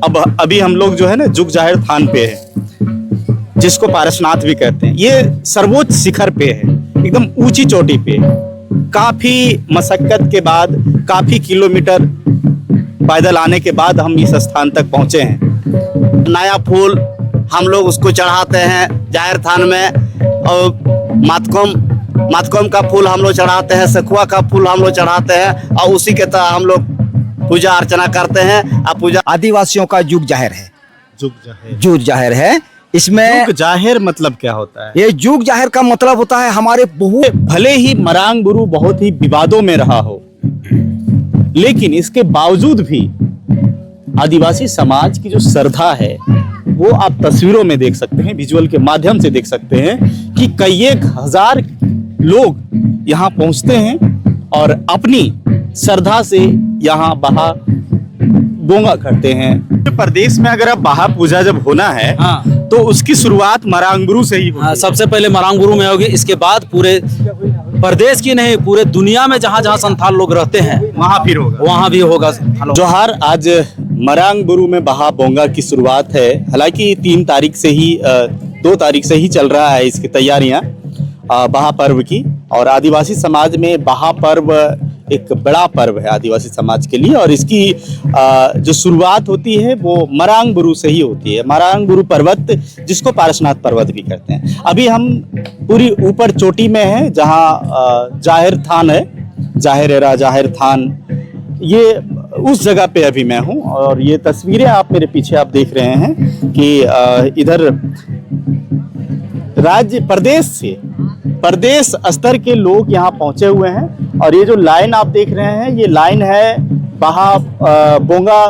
अब अभी हम लोग जो है ना जुग जाहिर थान पे है, जिसको पारसनाथ भी कहते हैं। ये सर्वोच्च शिखर पे है, एकदम ऊंची चोटी पे। काफी मशक्कत के बाद, काफी किलोमीटर पैदल आने के बाद हम इस स्थान तक पहुंचे हैं। नया फूल हम लोग उसको चढ़ाते हैं जाहिर थान में, और मातकोम का फूल हम लोग चढ़ाते हैं, सखुआ का फूल हम लोग चढ़ाते हैं, और उसी के तरह हम लोग पूजा अर्चना करते हैं। अब पूजा आदिवासियों का जुग जाहिर है, जुग जाहिर है। इसमें जुग जाहिर मतलब क्या होता है? ये जुग जाहिर का मतलब होता है हमारे बहुत, भले ही मरांग गुरु बहुत ही विवादों में रहा हो, लेकिन इसके बावजूद भी आदिवासी समाज की जो श्रद्धा है वो आप तस्वीरों में देख सकते हैं, विजुअल के माध्यम से देख सकते हैं कि कई एक हजार लोग यहाँ पहुंचते हैं और अपनी श्रद्धा से यहाँ बहा बोंगा करते हैं। प्रदेश में अगर अब बहा पूजा जब होना है, हाँ, तो उसकी शुरुआत मरांग गुरु से ही होती है। सबसे पहले मरांग गुरु में होगी, इसके बाद पूरे प्रदेश की नहीं पूरे दुनिया में जहाँ जहाँ संथाल लोग रहते हैं वहाँ फिर होगा, वहाँ भी होगा। जोहार। आज मरांग गुरु में बहा बोंगा की शुरुआत है। हालांकि 3 तारीख से ही 2 तारीख से ही चल रहा है इसकी तैयारियां बहा पर्व की। और आदिवासी समाज में बहा पर्व एक बड़ा पर्व है आदिवासी समाज के लिए, और इसकी जो शुरुआत होती है वो मरांग गुरु से ही होती है। मरांग गुरु पर्वत, जिसको पारसनाथ पर्वत भी कहते हैं। अभी हम पूरी ऊपर चोटी में हैं, जहाँ जाहिर थान है, जाहिर थान, ये उस जगह पे अभी मैं हूँ। और ये तस्वीरें आप मेरे पीछे आप देख रहे हैं कि इधर राज्य प्रदेश स्तर के लोग यहाँ पहुंचे हुए हैं। और ये जो लाइन आप देख रहे हैं, ये लाइन है बहा बोंगा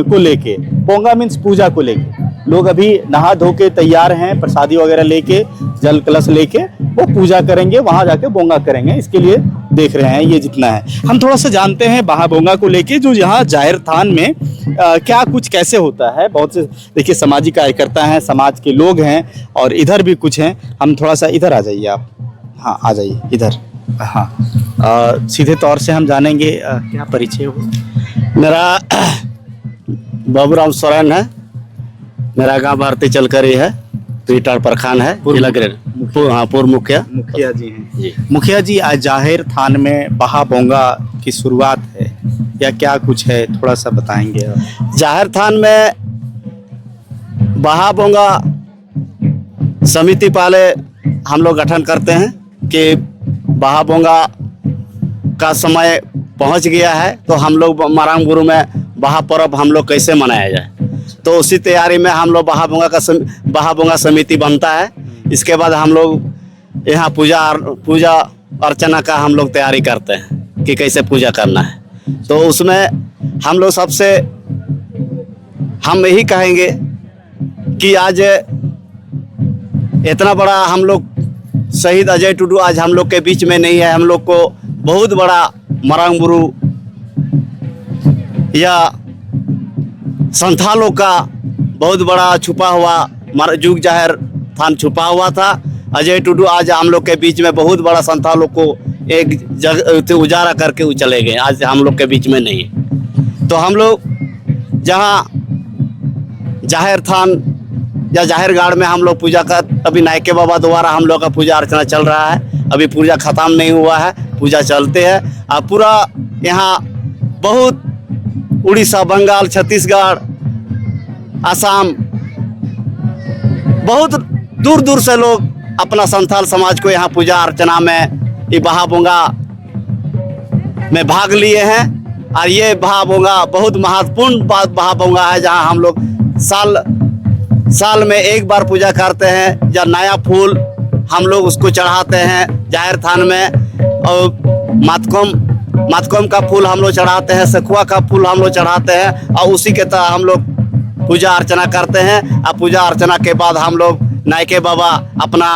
को लेके। बोंगा मीन्स पूजा को लेके। लोग अभी नहा धो के तैयार हैं, प्रसादी वगैरह लेके, जल कलश लेके वो पूजा करेंगे, वहां जाके बोंगा करेंगे। इसके लिए देख रहे हैं ये जितना है। हम थोड़ा सा जानते हैं बहा बोंगा को लेके, जो यहाँ जाहिर थान में क्या कुछ कैसे होता है। बहुत से देखिए सामाजिक कार्यकर्ता हैं, समाज के लोग हैं, और इधर भी कुछ हैं। हम थोड़ा सा इधर आ जाइए आप, हाँ आ जाइए इधर। हाँ, सीधे तौर से हम जानेंगे क्या परिचय हो। मेरा बाबूराम सोरेन है, मेरा गांव भारती चलकरी है, पीटर प्रखंड है, जिला ग्रेड। हाँ, पूर्व मुखिया जी हैं जी। मुखिया जी, आज जाहिर थान में बहा बोंगा की शुरुआत है या क्या कुछ है, थोड़ा सा बताएंगे आप। जाहिर थान में बहा बोंगा समिति पहले हम लोग गठन करते हैं कि बहा बोंगा का समय पहुंच गया है, तो हम लोग मरांग गुरु में बहा पर्व हम लोग कैसे मनाया जाए। तो उसी तैयारी में हम लोग बहा बोंगा समिति बनता है। इसके बाद हम लोग यहाँ पूजा अर्चना का हम लोग तैयारी करते हैं कि कैसे पूजा करना है। तो उसमें हम लोग सबसे हम यही कहेंगे कि आज इतना बड़ा हम लोग शहीद अजय टुडू आज हम लोग के बीच में नहीं है। हम लोग को बहुत बड़ा मरांग गुरु या संथालों का बहुत बड़ा छुपा हुआ जुग जाहिर थान छुपा हुआ था। अजय टुडू आज हम लोग के बीच में बहुत बड़ा संथालों को एक जगह उजारा करके वो चले गए, आज हम लोग के बीच में नहीं है। तो हम लोग जहाँ जाहिर थान या जाहिर गाड़ में हम लोग पूजा कर, अभी नायके बाबा द्वारा हम लोग का पूजा अर्चना चल रहा है। अभी पूजा खत्म नहीं हुआ है, पूजा चलते हैं। अब पूरा यहाँ बहुत उड़ीसा, बंगाल, छत्तीसगढ़, असम, बहुत दूर दूर से लोग अपना संथाल समाज को यहाँ पूजा अर्चना में ये बहा बोंगा में भाग लिए हैं। और ये बहा बोंगा बहुत महत्वपूर्ण बहा बोंगा है, जहाँ हम लोग साल में एक बार पूजा करते हैं। या नया फूल हम लोग उसको चढ़ाते हैं जाहिर थान में, और मातकोम का फूल हम लोग चढ़ाते हैं, सखुआ का फूल हम लोग चढ़ाते हैं, और उसी के तरह हम लोग पूजा अर्चना करते हैं। और पूजा अर्चना के बाद हम लोग नायके बाबा अपना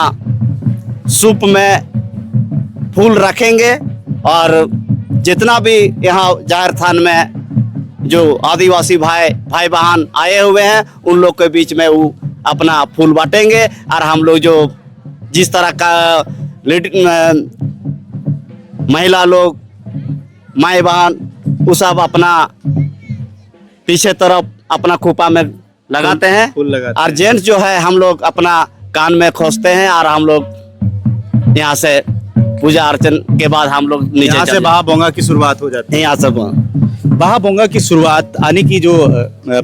सूप में फूल रखेंगे, और जितना भी यहाँ जाहिर थान में जो आदिवासी भाई बहन आए हुए हैं, उन लोग के बीच में वो अपना फूल बांटेंगे। और हम लोग जो जिस तरह का महिला लोग, माए बहन, वो सब अपना पीछे तरफ अपना खोपा में लगाते हैं फूल लगाते और हैं। जेंट्स जो है हम लोग अपना कान में खोसते हैं और हम लोग यहाँ से पूजा अर्चन के बाद हम लोग नीचे यहाँ से चले बहा बोंगा की शुरुआत हो जाती जाते हैं। यहाँ से बहा बोंगा की शुरुआत आने की जो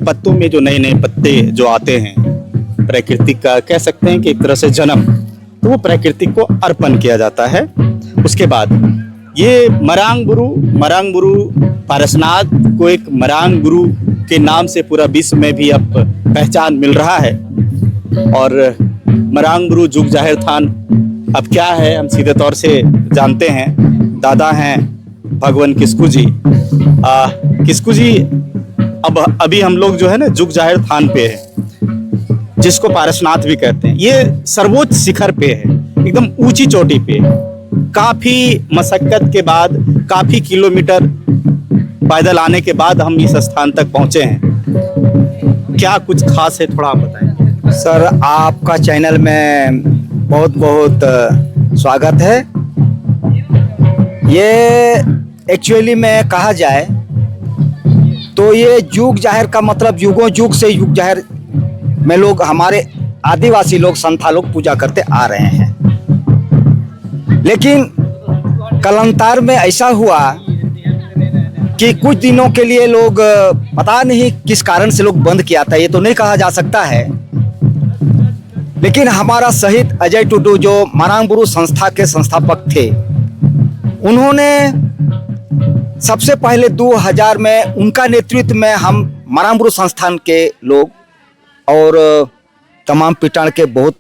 पत्तों में जो नए नए पत्ते जो आते हैं, प्राकृतिक का कह सकते हैं कि एक तरह से जन्म, तो वो प्राकृतिक को अर्पण किया जाता है। उसके बाद ये मरांग गुरु पारसनाथ को एक मरांग गुरु के नाम से पूरा विश्व में भी अब पहचान मिल रहा है। और मरांग गुरु जुग जाहिर थान अब क्या है हम सीधे तौर से जानते हैं। दादा हैं भगवान किस्कू जी। किस्कू जी अब अभी हम लोग जो है ना जुग जाहिर थान पे है, जिसको पारसनाथ भी कहते हैं। ये सर्वोच्च शिखर पे है, एकदम ऊंची चोटी पे। काफी मशक्कत के बाद, काफी किलोमीटर पैदल आने के बाद हम इस स्थान तक पहुंचे हैं। क्या कुछ खास है, थोड़ा आप बताएं। सर, आपका चैनल में बहुत बहुत स्वागत है। ये एक्चुअली में कहा जाए तो ये जुग जाहिर का मतलब युगों युग से जुग जाहिर में लोग, हमारे आदिवासी लोग, संथाल लोग पूजा करते आ रहे हैं। लेकिन कालांतर में ऐसा हुआ कि कुछ दिनों के लिए लोग, पता नहीं किस कारण से लोग बंद किया था, ये तो नहीं कहा जा सकता है। लेकिन हमारा शहीद अजय टुडू जो मरांग गुरु संस्था के संस्थापक थे, उन्होंने सबसे पहले 2000 में उनका नेतृत्व में हम मरांग गुरु संस्थान के लोग और तमाम पिटाण के बहुत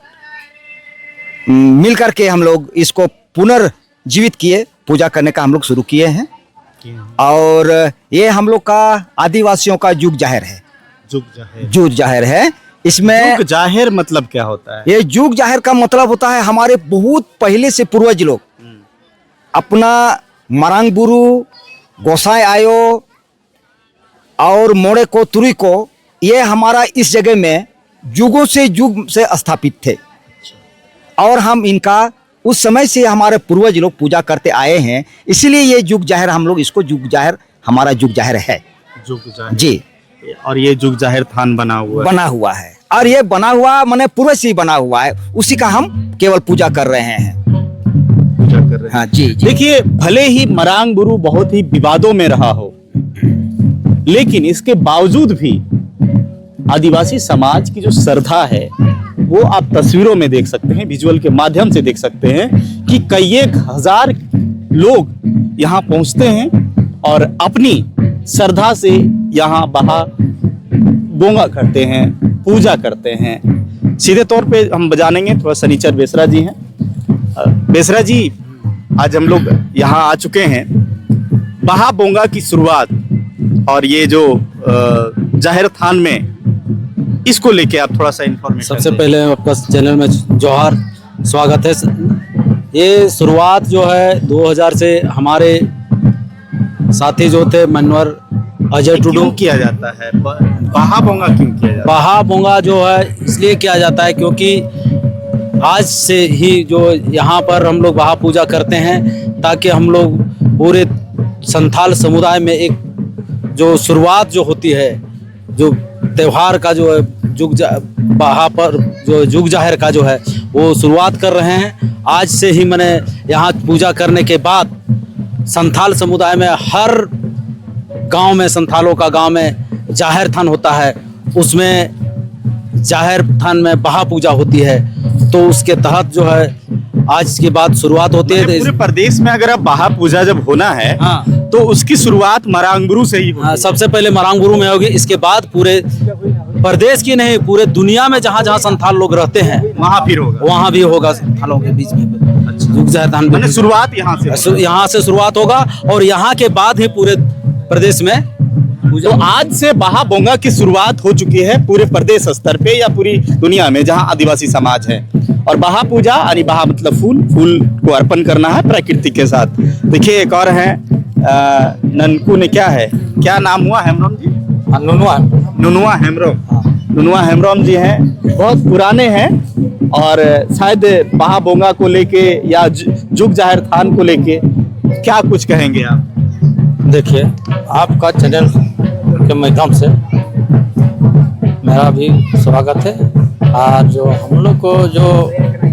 मिलकर के हम लोग इसको पुनर्जीवित किए, पूजा करने का हम लोग शुरू किए हैं। और ये हम लोग का आदिवासियों का जुग जाहिर है। जुग जाहिर है। इसमें जुग जाहिर मतलब क्या होता है? ये जुग जाहिर का मतलब होता है हमारे बहुत पहले से पूर्वज लोग अपना मरांग गुरु, गोसाई आयो और मोड़े को, तुरी को, ये हमारा इस जगह में युगों से युग से स्थापित थे। और हम इनका उस समय से हमारे पूर्वज लोग पूजा करते आए हैं, इसीलिए ये जुग जाहिर, हम लोग इसको जुग जाहिर, हमारा जुग जाहिर है। जुग जाहिर जी। और ये जुग जाहिर थान बना हुआ है। और ये बना हुआ माने पूर्वज से ही बना हुआ है, उसी का हम केवल पूजा कर रहे हैं। पूजा कर रहे हैं। हाँ जी, जी। देखिए, भले ही मरांग गुरु बहुत ही विवादों में रहा हो, लेकिन इसके बावजूद भी आदिवासी समाज की जो श्रद्धा है वो आप तस्वीरों में देख सकते हैं, विजुअल के माध्यम से देख सकते हैं कि कई एक हजार लोग यहाँ पहुंचते हैं और अपनी श्रद्धा से यहाँ बहा बोंगा करते हैं, पूजा करते हैं। सीधे तौर पे हम जानेंगे, थोड़ा सनीचर बेसरा जी हैं। बेसरा जी, आज हम लोग यहाँ आ चुके हैं। बहा बोंगा की शुरुआत और ये जो जाहिर थान में, इसको लेके आप थोड़ा सा इन्फॉर्मेशन। सबसे पहले आपका चैनल में जोहार, स्वागत है। ये शुरुआत जो है 2000 से हमारे साथी जो थे मनोहर अजय टुडू। क्यों किया जाता है बहा बोंगा, क्यों किया जाता है? बहा बोंगा जो है इसलिए किया जाता है क्योंकि आज से ही जो यहाँ पर हम लोग बहा पूजा करते हैं, ताकि हम लोग पूरे संथाल समुदाय में एक जो शुरुआत जो होती है, जो त्योहार का जो है बहा पर जो जुग जाहिर का जो है वो शुरुआत कर रहे हैं। आज से ही मैंने यहाँ पूजा करने के बाद संथाल समुदाय में हर गांव में, संथालों का गांव में जाहिर थान होता है, उसमें जाहिर थान में बहा पूजा होती है। तो उसके तहत जो है आज के बाद शुरुआत होती है। पूरे प्रदेश में अगर अब बहा पूजा जब होना है, हाँ, तो उसकी शुरुआत मरांग गुरु से ही होती है। सबसे पहले मरांग गुरु में होगी, इसके बाद पूरे प्रदेश की नहीं, पूरे दुनिया में जहाँ जहाँ संथाल लोग रहते हैं वहाँ फिर होगा। वहाँ भी होगा संथालों के बीच में जुग जाहिर थान। मैंने शुरुआत यहाँ से शुरुआत होगा और यहाँ के बाद ही पूरे प्रदेश में तो आज से बहा बोंगा की शुरुआत हो चुकी है पूरे प्रदेश स्तर पे या पूरी दुनिया में जहां आदिवासी समाज है। और बहा पूजा यानी बहा मतलब फूल को अर्पण करना है प्रकृति के साथ। देखिए, एक और है ननकू ने, क्या नाम हुआ? हेमराम जी, नुनुआ हेमराम जी हैं, बहुत पुराने हैं और शायद बहा बोंगा को लेके या जुग जाहिर थान को लेके क्या कुछ कहेंगे आप? देखिए, आपका चैनल के माध्यम से मेरा भी स्वागत है। और जो हम लोग को जो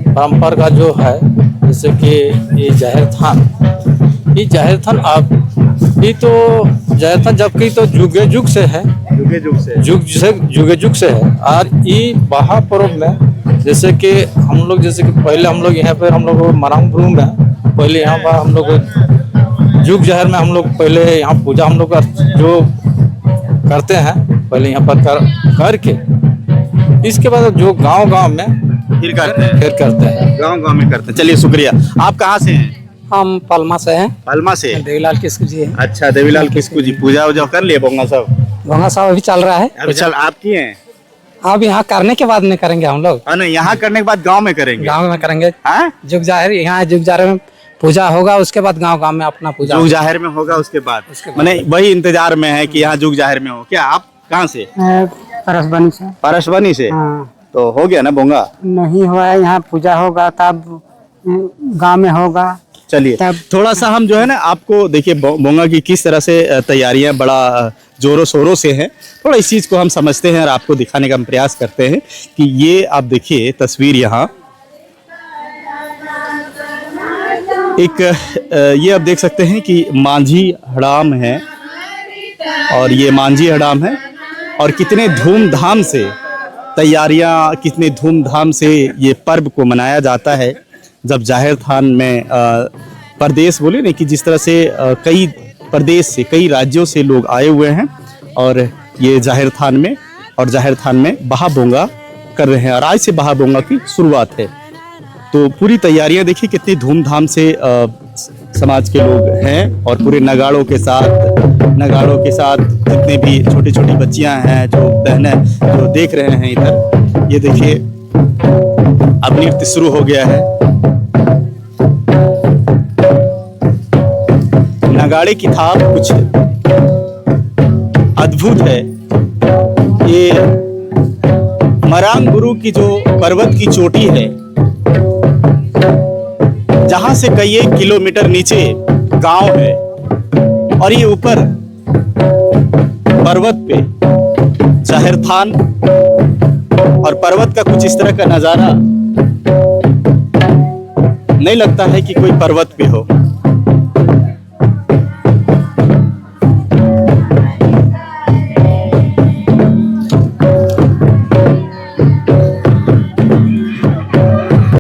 परंपरा का जो है, जैसे कि ये जाहिर थान अब ये तो जाहिर थान जबकि तो जुग से है, जुग से है। और ये बहा पर्व में जैसे कि हम लोग पहले हम लोग यहाँ पर हम लोग मरांगपुर में पहले यहाँ पर हम लोग जुग जहर में हम लोग पहले यहाँ पूजा हम लोग जो करते हैं पहले यहाँ पर करके इसके बाद जो गांव में फिर करते हैं गांव में करते हैं। चलिए शुक्रिया। आप कहाँ से हैं? हम पलमा से हैं। पलमा से? देवीलाल किस्कू जी हैं। अच्छा, देवीलाल किस्कू जी, पूजा वूजा कर लिए बोंगा साहब? भोंगा साहब अभी चल रहा है। अभी चल, आप किए हैं? अब यहाँ करने के बाद में करेंगे हम लोग। नहीं, यहाँ करने के बाद गांव में करेंगे? गांव में करेंगे। हाँ? जुग जाहिर यहाँ जुग जाहिर में पूजा होगा, उसके बाद गांव में अपना पूजा। जुग जाहिर में होगा उसके बाद मैंने वही इंतजार में है कि यहाँ जुग जाहिर में हो। क्या आप कहाँ से? परसबनी से। परसबनी से? हाँ। तो हो गया ना बोंगा? नहीं हुआ है, यहाँ पूजा होगा तब गांव में होगा। चलिए थोड़ा सा हम जो है ना आपको देखिए बोंगा की किस तरह से तैयारियां बड़ा जोरों शोरों से हैं, थोड़ा इस चीज़ को हम समझते हैं और आपको दिखाने का हम प्रयास करते हैं कि ये आप देखिए तस्वीर यहाँ एक ये आप देख सकते हैं कि मांझी हड़ाम है और ये मांझी हड़ाम है और कितने धूमधाम से तैयारियां, कितने धूमधाम से ये पर्व को मनाया जाता है। जब जाहिर थान में प्रदेश बोले ना कि जिस तरह से कई प्रदेश से कई राज्यों से लोग आए हुए हैं और ये जाहिर थान में बहा बोंगा कर रहे हैं और आज से बहा बोंगा की शुरुआत है। तो पूरी तैयारियां देखिए कितनी धूमधाम से समाज के लोग हैं और पूरे नगाड़ों के साथ जितने भी छोटी छोटी बच्चियां हैं, जो बहनें जो देख रहे हैं इधर, ये देखिए अब नृत्य शुरू हो गया है। नगाड़े की थाप कुछ अद्भुत है। ये मरांगबुरु की जो पर्वत की चोटी है, जहां से कई एक किलोमीटर नीचे गांव है और ये ऊपर पर्वत पे जाहिर थान और पर्वत का कुछ इस तरह का नजारा नहीं लगता है कि कोई पर्वत पे हो।